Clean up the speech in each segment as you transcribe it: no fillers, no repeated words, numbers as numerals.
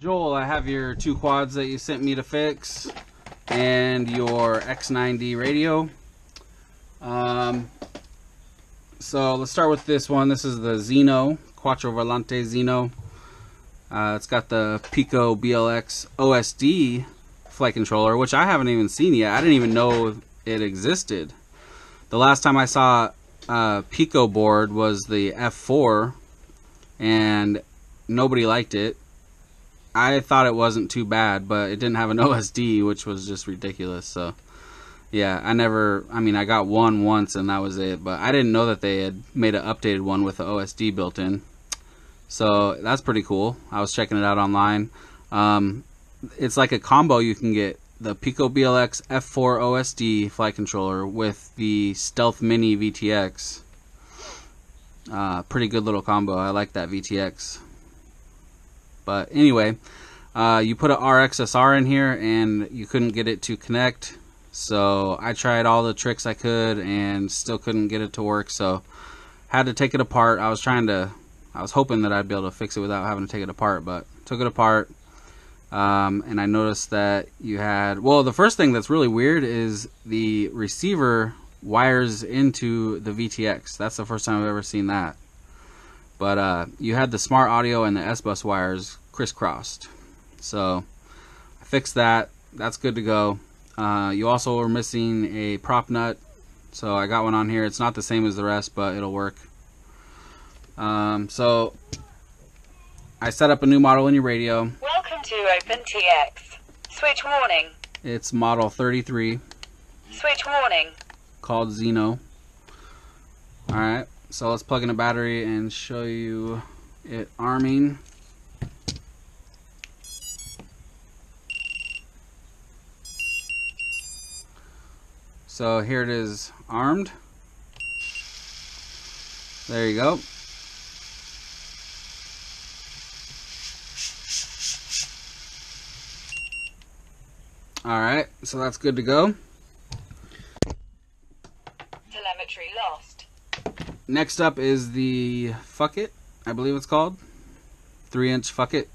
Joel, I have your two quads that you sent me to fix and your X9D radio. So let's start with this one. This is the Xeno, Quattro Volante Xeno. It's got the Pico BLX OSD flight controller, which I haven't even seen yet. I didn't even know it existed. The last time I saw a Pico board was the F4, and nobody liked it. I thought it wasn't too bad, but it didn't have an OSD, which was just ridiculous. So yeah, I got one once and that was it, but I didn't know that they had made an updated one with the OSD built in. So that's pretty cool. I was checking it out online. It's like a combo. You can get the Pico BLX F4 OSD flight controller with the Stealth Mini VTX. Pretty good little combo. I like that VTX. But anyway, you put an RXSR in here and you couldn't get it to connect. So I tried all the tricks I could and still couldn't get it to work. So had to take it apart. I was hoping that I'd be able to fix it without having to take it apart, but took it apart. And I noticed that you had, well, the first thing that's really weird is the receiver wires into the VTX. That's the first time I've ever seen that. But you had the smart audio and the S-Bus wires crisscrossed. So I fixed that. That's good to go. You also were missing a prop nut. So I got one on here. It's not the same as the rest, but it'll work. So I set up a new model in your radio. Welcome to OpenTX. Switch warning. It's model 33. Switch warning. Called Xeno. Alright. So let's plug in a battery and show you it arming. So here it is armed. There you go. Alright, so that's good to go. Telemetry lost. Next up is the Fuck It, I believe it's called. 3-inch Fuck It.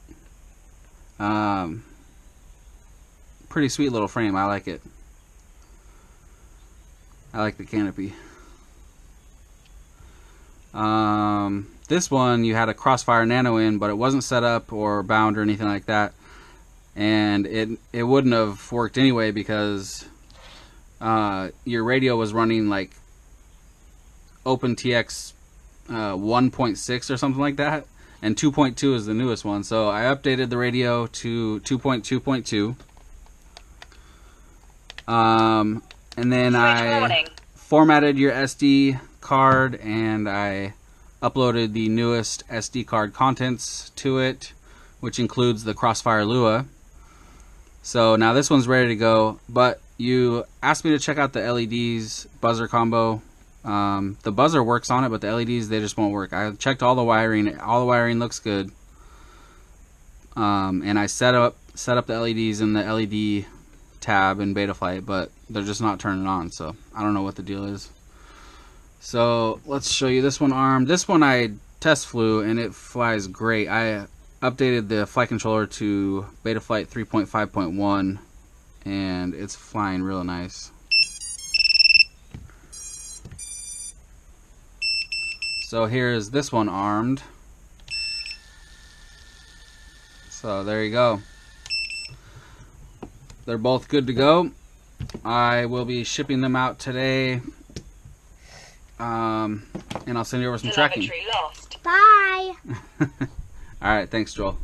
Pretty sweet little frame. I like it. I like the canopy. This one you had a Crossfire Nano in, but it wasn't set up or bound or anything like that. And it wouldn't have worked anyway because your radio was running like OpenTX 1.6 or something like that, and 2.2 is the newest one. So I updated the radio to 2.2.2. And then I formatted your SD card and I uploaded the newest SD card contents to it, which includes the Crossfire Lua. So now this one's ready to go, but you asked me to check out the LEDs buzzer combo. The buzzer works on it, but the LEDs, they just won't work. I checked all the wiring. All the wiring looks good. And I set up the LEDs in the LED tab in Betaflight, but they're just not turning on, so I don't know what the deal is. So let's show you this one armed. This one I test flew and it flies great. I updated the flight controller to Betaflight 3.5.1 and it's flying real nice. So here's this one armed. So there you go. They're both good to go. I will be shipping them out today. And I'll send you over some tracking. Lost. Bye. Alright, thanks Joel.